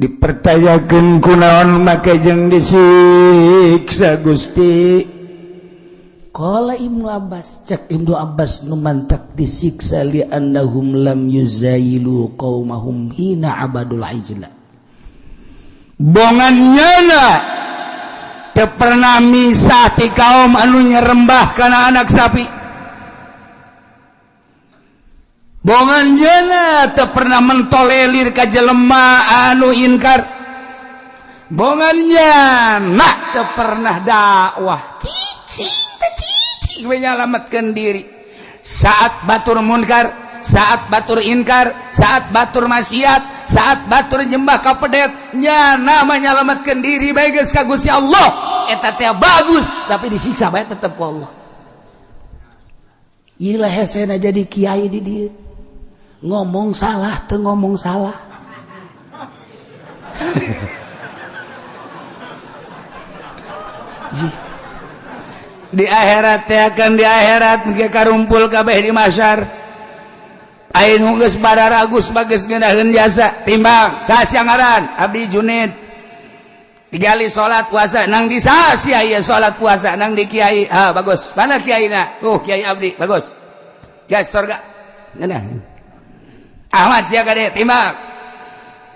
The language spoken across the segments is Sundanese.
Dipertayakeun kunaon make jeung disiksa Gusti. Qala Ibnu Abbas, cek Ibnu Abbas nu mantak disiksa li annahum lam yuzailu qaumahum hina abadul ijla. Bongannyana teu pernah misah ti kaum anu nyerembah kana anak sapi. Bongannyana teu pernah mentolelir ka jelema anu inkar. Bongannyana teu pernah dakwah cicing we nyalametkeun diri saat batur munkar, saat batur inkar, saat batur maksiat, saat batur nyembah ka pedet nya nama nyalametkeun diri bae geus ka Gusti Allah eta teh bagus tapi disiksa bae tetep ku Allah. Ieu hesena jadi kiai di dieu ngomong salah teu ngomong salah. Di akhirat teh akan di akhirat ge karumpul kabeh di masyar. Ain geus badar Agus bageus ngeunaheun jasa timbang saha ngaran Abdi Junid. Digali salat puasa nang di saha sia ieu salat puasa nang di kiai. Ah bagus. Mana kiaina? Kiai Abdi bagus. Kiai surga. Ngeunah. Ahmad sia kade timbang.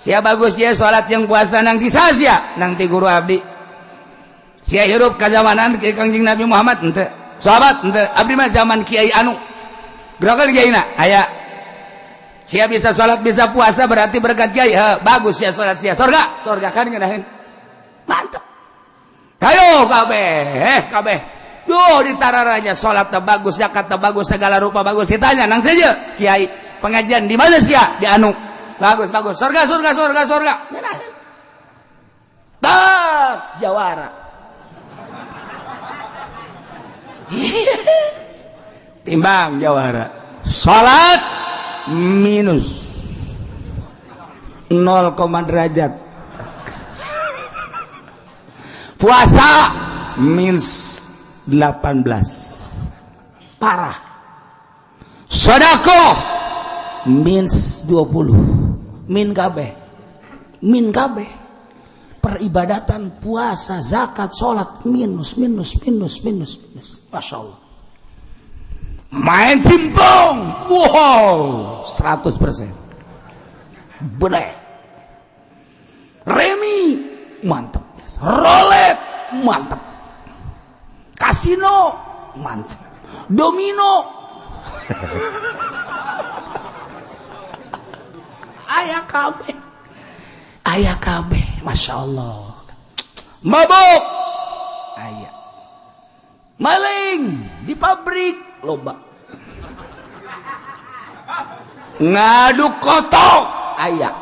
Sia bagus sia salat jeung puasa nang di saha sia? Nang ti guru Abdi. Sia hirup ka zamanan Kangjeng Nabi Muhammad henteu. Sahabat henteu. Abdi mah zaman kiai anu. Gerakan kiaina aya. Sia bisa salat bisa puasa berarti berkat kiai. Bagus sia salat sia. Surga, surga kan ngeunaheun. Mantap. Hayo kabeh, kabeh. Duh ditararanya salat teh bagus, zakat teh bagus, segala rupa bagus. Ditanya nang saja kiai, pengajian di mana sia? Di anu. Bagus, bagus. Surga, surga, surga, surga. Ngeunaheun. Tak jawara. Timbang jawara salat minus 0, derajat puasa minus 18 parah sedekah minus 20 min kabeh peribadatan puasa zakat salat minus Masya Allah main simpong wow 100% bener remi mantap rolet mantap kasino mantap domino ayah kabeh Masya Allah mabuk ayah maling di pabrik loba ngaduk kotok ayah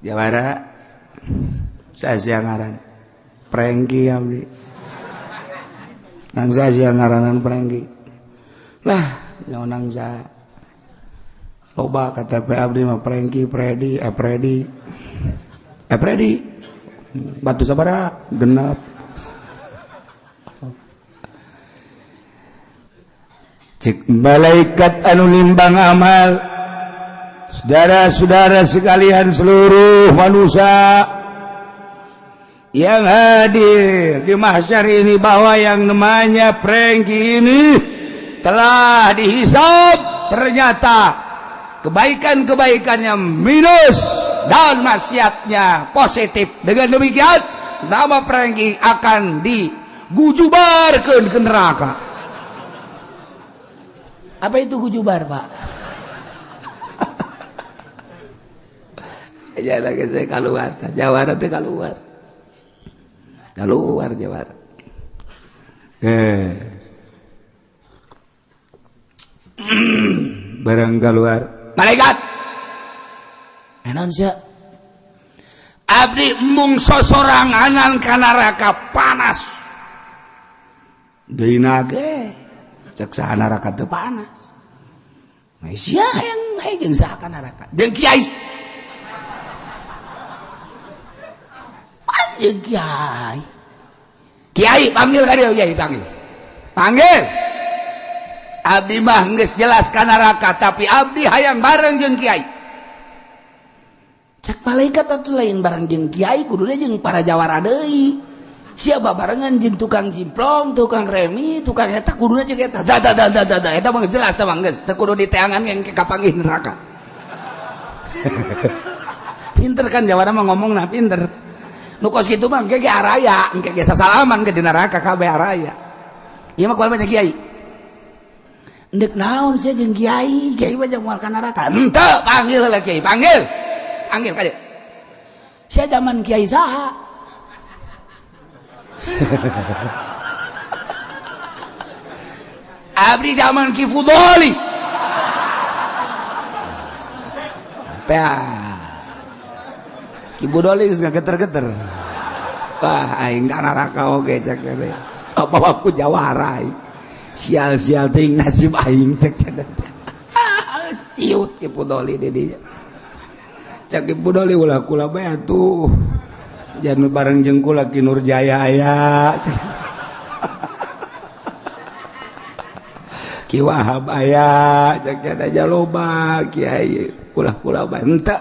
jawara saya ngaran prengki abdi nang saya ngaranan prengki lah nyaunang sa loba kata abdi mah prengki predi batu sabaraha genep cik malaikat anu nimbang amal saudara-saudara sekalian seluruh manusia yang hadir di mahsyar ini bahwa yang namanya prengki ini telah dihisab ternyata kebaikan-kebaikannya minus dan maksiatnya positif. Dengan demikian nama prengki akan digujubarkeun ke neraka. Apa itu gujubar, Pak? Jangan saya keluar, jawara teh keluar. Keluar jawara. Barang keluar. Malaikat. Enon sia. Abdi mung sosoranganan ka neraka panas. Deuna ge cek saha neraka teu panas. Sia yang jeung saha ka neraka? Jeung kiai. Jeung kiai. Kiai panggil ka dia, Kiai panggil abdi mah geus jelas ka neraka tapi abdi hayang bareng jeung Kiai. Cak malaikat atuh lain bareng jeung Kiai kuduna jeung para jawara deui. Siapa barengan jeung tukang jimplong, tukang remi, tukang eta kuduna jeung eta. Da eta mah jelas tah geus teu kudu diteangan yang kapanggih neraka. Pinter kan jawara mah ngomongna pinter. Nu kos kitu mah engke ge araya, engke ge sasalaman ke di neraka kabeh araya. Ieu mah kumaha Kiai? Ndek naon sia jeung Kiai, Kiai mah jeung moal ka neraka. Henteu, panggil heula Kiai, panggil ka dieu. Sia zaman Kiai saha? Abdi zaman Ki Fudoli. Ki Fudoli geus ngageter-geter. Wah, aing ka neraka oge cek teh. Apa aku jawara. Sial-sial teuing nasib aing cek cenah. Ciut Ki Fudoli di dieu. Cek Ki Fudoli ulah kula bae atuh. Jangan bareng jeung kula Ki Nurjaya aya. Ki Wahab aya, cek aja loba Kiai. Kula bae henteu.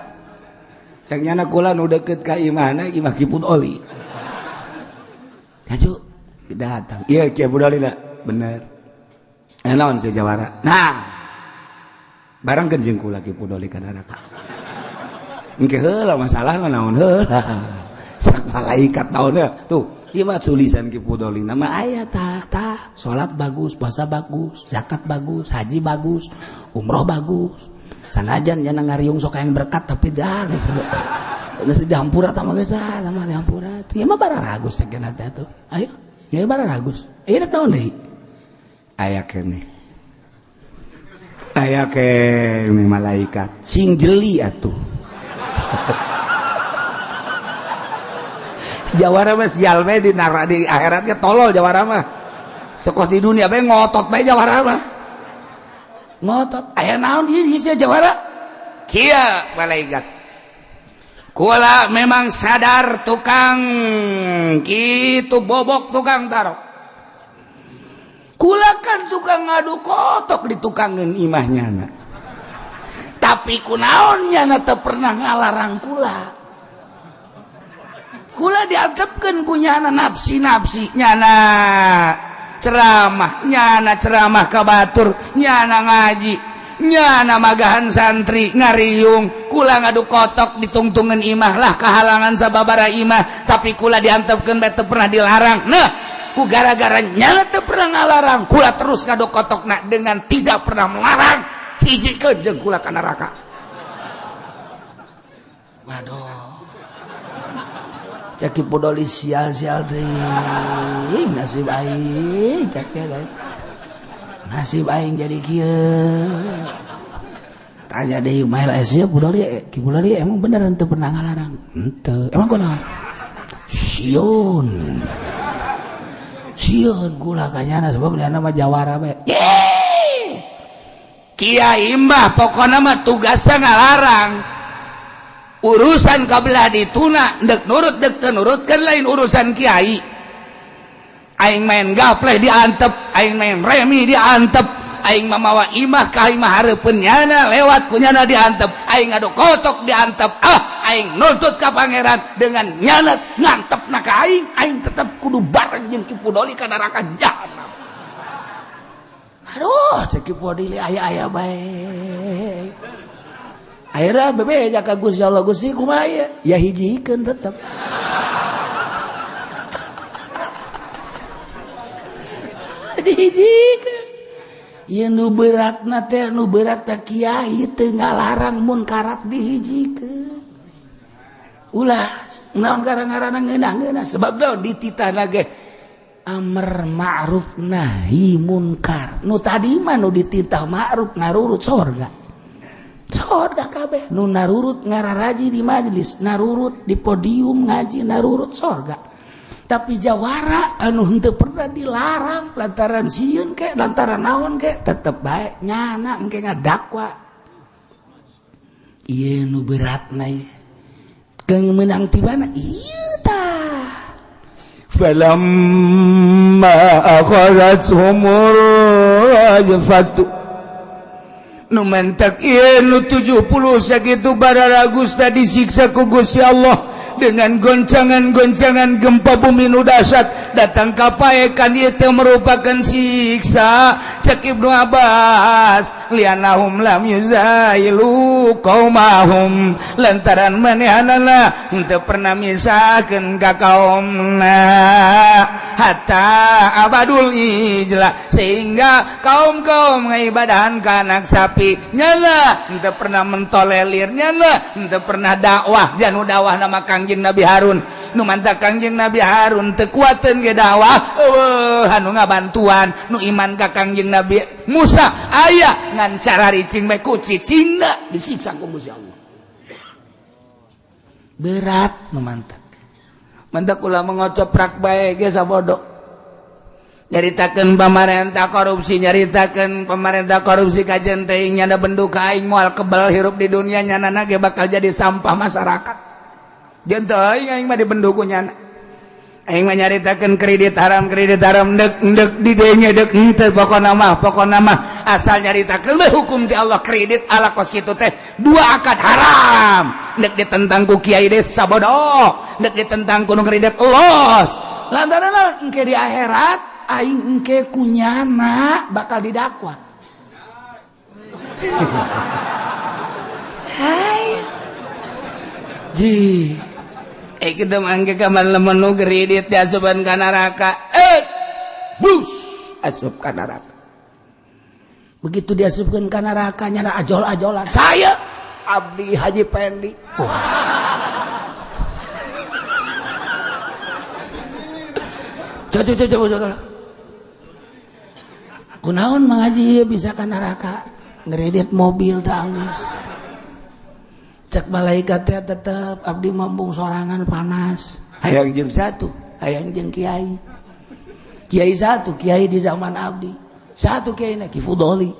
Cek nyana kula nu deukeut ka imahna imah Ki Fudoli. Aju datang. Iya Ki Fudoli da, bener. Naon si jawara. Nah. Barengkeun jeung kula Ki Fudoli ka neraka. Engke heula masalahna naon heula. Sak malaikat naon heula. Tuh, ieu mah tulisan Ki Fudoli nama aya tah. Salat bagus, puasa bagus, zakat bagus, haji bagus, umroh bagus. Sanajan nya ngariung sok yang berkat tapi dah geus dihampura tah mah geus mah dihampura. Ieu mah bararagus sakeuna teh tuh. Ayo, ieu bararagus. Ieu naon deui? Aya keneh malaikat sing jeli atuh. Jawara mah sial bae di akhirat ge tolol jawara mah. Sekos di dunia bae ngotot bae jawara mah. Ngotot aya naon ieu sia jawara? Kieu malaikat. Kula memang sadar tukang kitu bobok tukang taro. Kula kan tukang ngadu kotok di tukangeun imahnyana. Tapi kunaon nyana teu pernah ngalarang kula. Kula diantepkeun ku nyana nafsi nyana ceramah ka batur, nyana ngaji, nyana magahan santri ngariung. Kula ngadu kotok ditungtungeun imah lah kahalangan sababara imah, tapi kula diantepkeun bae teu pernah dilarang. Nah, ku gara-gara nyana teu pernah ngalarang, kula terus ngadu kotokna dengan tidak pernah melarang. Hijikeun jeung kula ka neraka. Waduh. Cek Ki Fudoli sial-sial deui. Nasib aing cek ya. Nasib aing jadi kieu. Tanya deui mail sia Ki Fudoli emang beneran teu pernah ngalarang? Henteu. Emang kunaon? Sieun kula kanyana sebab dia nama jawara bae. Kiai mah pokona mah tugasna ngalarang. Urusan kabelah dituna dek nurut dek teu nurutkeun lain urusan kiai. Aing main gapleh diantep, aing main remi diantep, aing mamawa imah ka imah hareupeun nyana lewat ku nyana diantep, aing adu kotok diantep. Aing nuntut ka pangeran dengan nyana ngantepna ka aing tetep kudu bareng jeung Ki Fudoli ka neraka jahanam. Aduh, cek Ki Fudoli aya bae. Akhirnya bebe aja ka Gusti Allah, Gusti kumaha ya? Ya hijikeun tetep. Hijikeun. Ieu nu beratna teh nu berat teh kiai teu ngalarang mun karat dihijikeun. Ulah naon garang-garana ngeunah-ngeunah sebab naon dititana ge amr ma'ruf nahi munkar. Nu tadi mah nu dititah ma'ruf narurut surga. Surga kabeh nu narurut ngararaji di majelis, narurut di podium ngaji, narurut surga. Tapi jawara anu henteu pernah dilarang lantaran sieun ke, lantaran naon ke, tetep bae nyana engke ngadakwa. Ieu nu beratna ieu. Keung meunang tibana ieu tah. falamma akhadathumur rajfatu nu mentek ieu nu 70 sakitu bararagus tadi disiksa ku Gusti Allah dengan goncangan-goncangan gempa bumi nu dahsyat datang kapaekan ieu teh merupakan siksa cek Ibnu Abbas lianahum lam yuzailu qaumahum lantaran manehanana henteu pernah misakeun ka kaumna hatta abadul ijla sehingga kaum-kaum ngibadahan ka anak sapi nyana henteu pernah mentolelir nyana henteu pernah dakwah janu dakwah nama Kangjeng Nabi Harun nu mantap Kangjeng Nabi Harun teu kuateun ge dakwah anu ngabantuan nu iman ka Kangjeng Nabi Musa aya ngan cara ricing bae ku cicingna disiksa ku Gusti Allah berat nu mantap ulah mengocoprak bae ge sabodo nyaritakeun pamarentah korupsi nyaritakeun pemerintah korupsi kajen teuing nyana benduk aing moal kebal hirup di dunia nyanana ge bakal jadi sampah masyarakat jeung teu aing mah dibenduku nyana aing mah nyaritakeun kredit haram dek di dieu nya dek henteu pokona mah asal nyaritakeun we hukum ti Allah kredit ala kos kitu teh 2 akad haram dek ditentang ku kiai desa bodoh dek ditentang ku nu kredit los lantaran engke di akhirat aing engke kunyana bakal didakwa hai ji kita mangke kamar lemon nu kredit diasupan ka neraka bus asup ka neraka begitu diasupkeun ka neraka nyana ajol-ajolan saya abdi Haji Pendi coba kunaon Mang Haji bisa ka neraka ngredit mobil tangis cek malaikat teh tetep abdi mambung sorangan panas hayang jeung satu hayang jeung kiai satu kiai di zaman abdi satu kiai na Ki Fudoli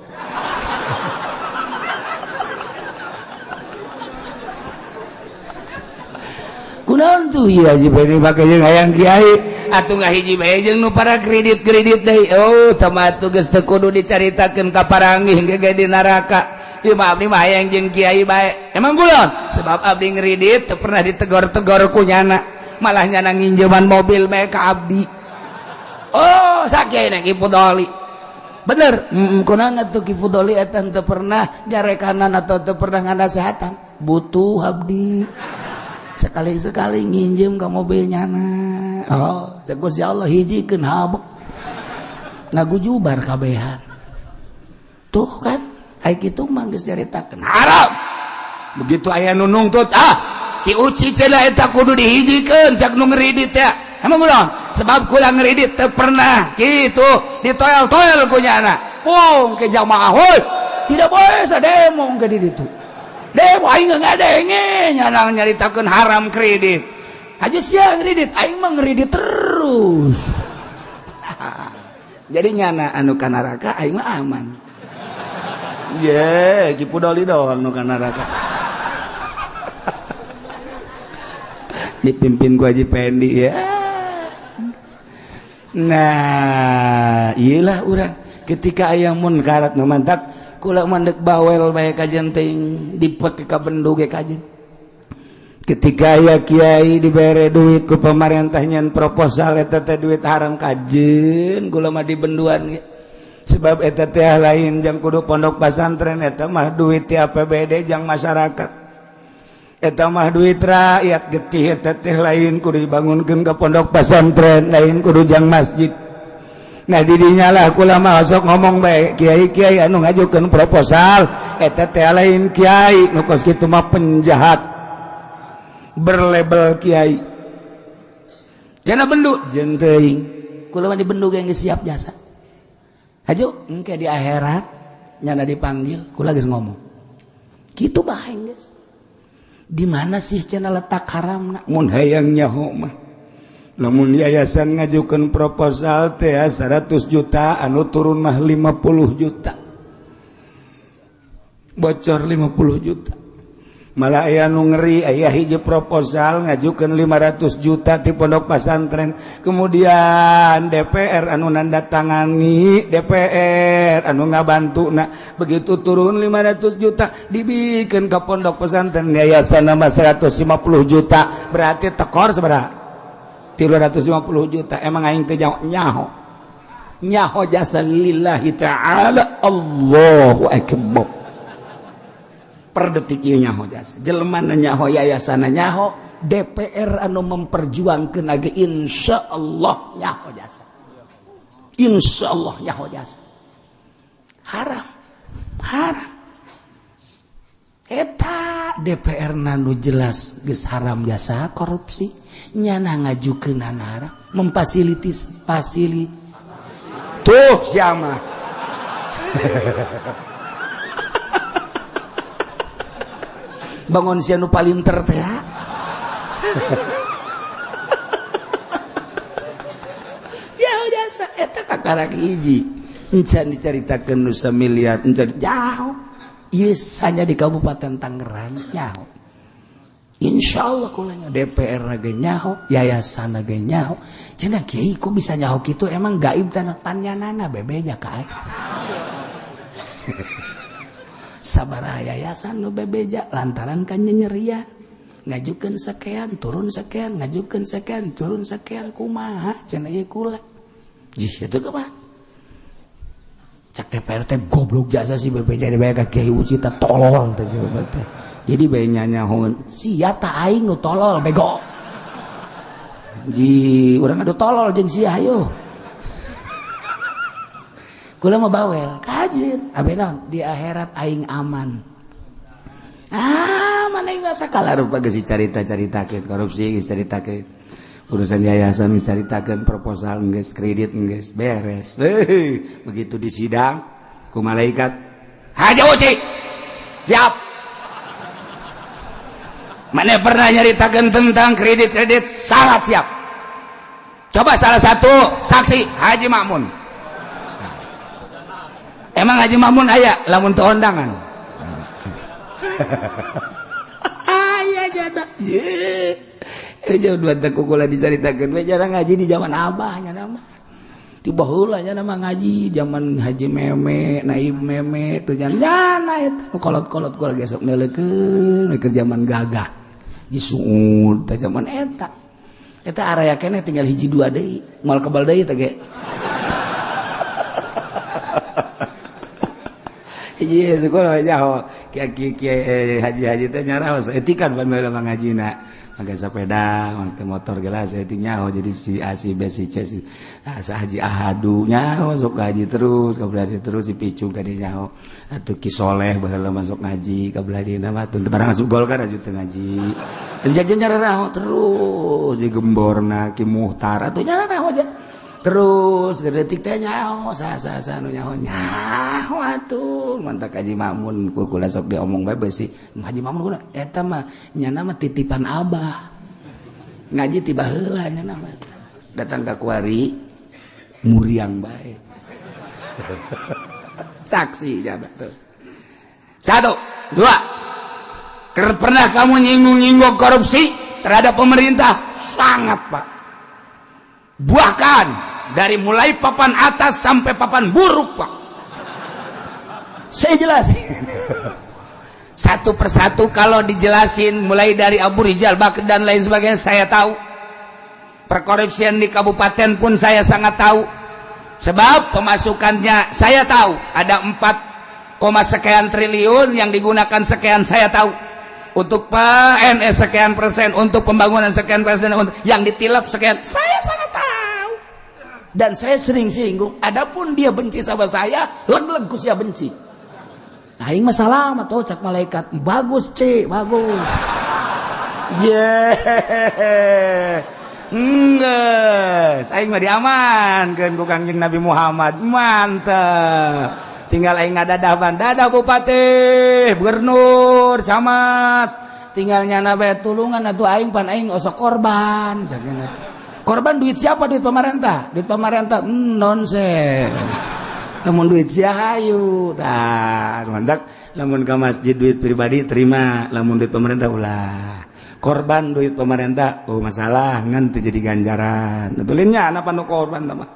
kunaon tuh ieu Haji Pendi make jeung hayang kiai atuh ngahiji bae jeung nu para kredit deui tamatu geus teu kudu dicaritakeun ka paranggih ge di neraka ieu mah abdi mah hayang jeung kiai bae emang kulon sebab abdi ngredit teu pernah ditegor-tegor ku nyana malah nyana nginjeman mobil bae ka abdi sakieu na Ki Fudoli bener kunaon atuh Ki Fudoli eta teu pernah jarekanan atau teu pernah nganasehatan butuh abdi sekali-sekali nginjem ke mobil nyana cek Gusti Allah hijikeun habek ngagujubar kabehan tuh kan ai kitu mah geus nyaritakeun haram begitu aya nu nungtut Ki Uci cenah eta kudu dihijikeun cak nu ngredit ya emang ulah sebab kula ngredit teu pernah kitu ditoel-toel ku nyana ke jamaah heuh tidak boleh sademo ke di ditu demo aing ngadenge nyana nyaritakeun haram kredit aja sia kredit aing mah ngredit terus jadi nyana anu ka neraka aing mah aman Ki Fudoli doang nu ka neraka dipimpin ku Haji Pendi ya nah iyalah urang ketika aya munkarat nu mantap kula mandek bawel bae kajen teuing dipek ka bendu ge kajen ketika aya kiai dibere duit ku pamarentah nyen proposal eta teh duit haram kajen kula mah dibenduan ge sebab eta teh lain jang kudu pondok pesantren eta mah duit ti APBD jang masyarakat eta mah duit rakyat getih eta teh lain kudu dibangunkeun ka pondok pesantren lain kudu jang masjid. Nah didinya lah kula mah sok ngomong bae kiai-kiai anu ngajukeun proposal eta teh lain kiai nu kos kitu mah penjahat berlabel kiai cenah bendu jeung teuing kula mah di bendu ge geus siap jasa hajo engke di akhirat nyana dipanggil kula geus ngomong kitu bae geus di mana sih cenah letak haramna mun hayang nyaho mah lamun yayasan ngajukeun proposal teh 100 juta anu turun mah 50 juta bocor 50 juta malah aya nu ngeri, aya hiji proposal ngajukeun 500 juta di pondok pesantren, kemudian DPR anu nandatangani, DPR anu ngabantuna, begitu turun 500 juta dibikeun ka pondok pesantren yayasan nama 150 juta, berarti tekor sabaraha 350 juta. Emang aing teh nyaho jasa lillahi ta'ala, Allahu akbar. Per detik ieu nyaho jasa, jelema nyaho, yayasan nyaho, DPR anu memperjuangkeun age insyaallah nyaho jasa, insyaallah nyaho jasa. Haram eta DPR nanu jelas geus haram jasa korupsi, nyana ngajukeun haram, tuh siapa bangun si anu palinter teh ya jasa eta kakarak hiji encan dicaritakeun nu samiliar encan jauh ieu hanya di Kabupaten Tangerang nyaho. Insyaallah kulanya DPR ge nyaho, yayasan ge nyaho. Cenah kiai kok bisa nyaho kitu, emang gaib tanah panyanana bebeja ka. Sabaraha yayasan nu bebeja lantaran kan nyerian. Ngajukeun sakean, turun sakean, ngajukeun sakean, turun sakean, kumaha cenah ieu kula. Jih eta kumaha? Cak DPR teh goblok jasa si bebeja dibayar ka kiai ucita tolol teh teh. Jadi bae nyanyahoun sia ta aing nu tolol bego. Ji urang adu tolol jeung sia ayo. Kula mah bawel, kajin. Abi naon? Di akhirat aing aman. Mana aing sakala rupa geus dicarita-caritakeun korupsi geus dicaritakeun. Urusan yayasan geus dicaritakeun, proposal geus, kredit geus beres. Begitu di sidang ku malaikat, "Haji Uci, siap." Mana pernah nyaritakeun tentang kredit-kredit? Sangat siap. Coba salah satu saksi Haji Makmun. Emang Haji Makmun aya lamun teu ondangan? Aya jada. Jauh dua teu kula dicaritakeun we jarang ngaji di zaman Abah nya nama. Tiba heula nya nama ngaji zaman Haji Meme, Naib Meme teu nyana eta. Kolot-kolot kula gesok neuleukeun ke zaman Gagah. Disuud teh zaman eta araya keneh tinggal hiji dua deui moal kebal deui teh ge ieu teh kulo nyaho kiai haji teh nyaraos etikan ban bae ngajina make sepeda make motor gelas eting nyaho jadi si A si B si C si sa Haji Ahadu nyaho sok ngaji terus kabelah terus dipicung ka dieu nyaho atuh Ki Soleh baheula masuk ngaji kabelah dieu mah teu barang masuk Golkar aju teu ngaji jajan nyararaho terus digemborna Ki Muhtar atuh nyararaho aja terus detik teh nyaho sa nu nyaho atuh mantak Haji Makmun kula sok diomong bae beusi Haji Makmun kuna eta mah nyana mah titipan Abah ngaji tiba heula nyana mah datang ka kuari muriang bae saksi ya betul 1 2 pernah kamu nyinggung-nyinggung korupsi terhadap pemerintah? Sangat Pak, bahkan dari mulai papan atas sampai papan buruk Pak. Saya jelasin satu persatu kalau dijelasin mulai dari Abu Rizal Bakri dan lain sebagainya saya tahu. Perkorupsian di kabupaten pun saya sangat tahu. Sebab pemasukannya saya tahu ada 4, sekian triliun yang digunakan sekian saya tahu. Untuk PNS sekian persen, untuk pembangunan sekian persen, yang ditilap sekian saya sangat tahu. Dan saya sering singgung. Adapun dia benci sama saya, leg-leg sia benci. Aing masalah mah tuh cak malaikat bagus bagus. Nges, aing mah diamankeun ku Kangjeng Nabi Muhammad. Mantap. Tinggal aing ngadadah dadah bupati, gubernur, camat. Tinggal nyana bae tulungan atuh aing pan aing osok korban. Korban duit siapa? Duit pemerintah. Duit pemerintah nonsen. Namun duit sia hayu. Tah, mantap lamun ke masjid duit pribadi terima, lamun duit pemerintah ulah. Korban duit pemerintah, oh masalah ngan teu jadi ganjaran. Atulinnya anak nu korban tah mah.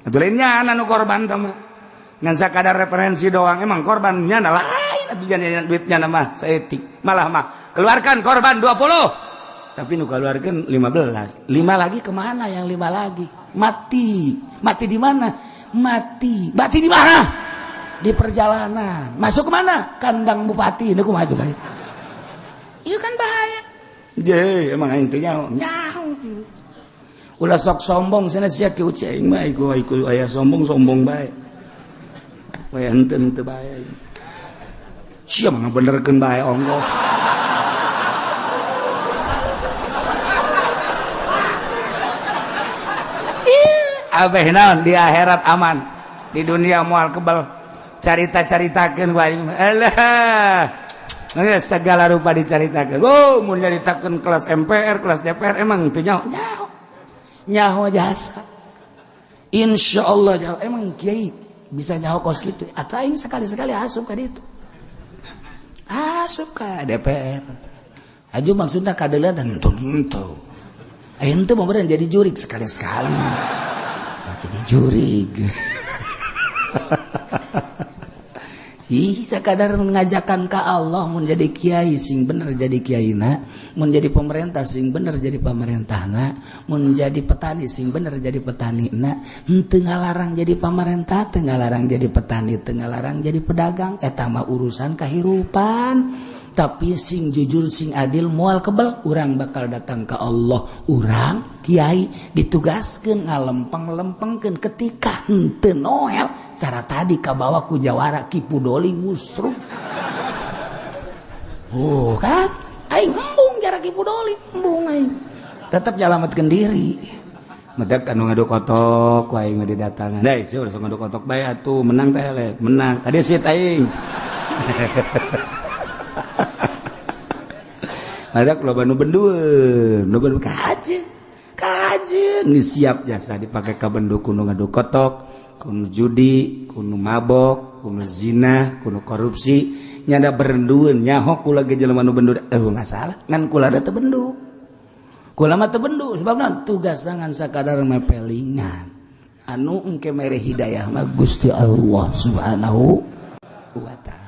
Atulinnya anak nu korban tah mah. Ngan sakadar referensi doang emang korbannya na lain atuh jangan duitnya na mah saeutik. Malah mah keluarkan korban 20. Tapi nu keluarkan 15. 5 lagi kemana yang 5 lagi? Mati. Mati di mana? Mati di mana? Di perjalanan. Masuk ke mana? Kandang bupati. Ini kumaha coba. Iya kan bahaya. Je, emang aing teh nyaho. Ulah sok sombong cenah sia ki uci aing mah iku aya sombong bae. We henteu teu bae. Sia mah benerkeun bae ongkoh. Abeh naon di akhirat aman, di dunia moal kebal carita-caritakeun ku aing alah segala rupa dicaritakeun. Oh mun nyaritakeun kelas MPR kelas DPR emang teu nyaho jasa insyaallah jauh emang kiai bisa nyaho kos kitu atuh aing sekali-sekali asup ka ditu asup ka DPR aju maksudna kadeuleuh dan henteu aing teh mau jadi jurig sekali-sekali jadi jurig. Ih sakadar ngajakan ka Allah mun jadi kiai sing bener jadi kiaina, mun jadi pemerintah sing bener jadi pemerintahna, mun jadi petani sing bener jadi petanina, henteu ngalarang jadi pemerintah, teu ngalarang jadi petani, teu ngalarang jadi pedagang, eta mah urusan kahirupan. Tapi sing jujur sing adil moal kebel urang bakal datang ke Allah urang kiai ditugaskeun ngalempeng-lempengkeun ketika henteu noel cara tadi kabawa ku jawara Ki Pudoli musruk oh kan aing embung jara Ki Pudoli embung aing tetep nyalametkeun diri medek anu ngadu kotok ku aing mah didatangan dai seueur sok ngadu kotok bae atuh menang teh le menang tadi sit aing ada loba nu bendueun, nu bendu kajeun geus siap jasa dipake ka bendu kudu ngadu kotok, kudu judi, kudu mabok, kudu zina, kudu korupsi, nyanda berendueun nyaho kula ge jelema nu bendu masalah ngan kula da teu bendu. Kula mah teu bendu sebabna tugas ngan sakadar mepelingan. Anu engke mere hidayah mah Gusti Allah Subhanahu wa taala.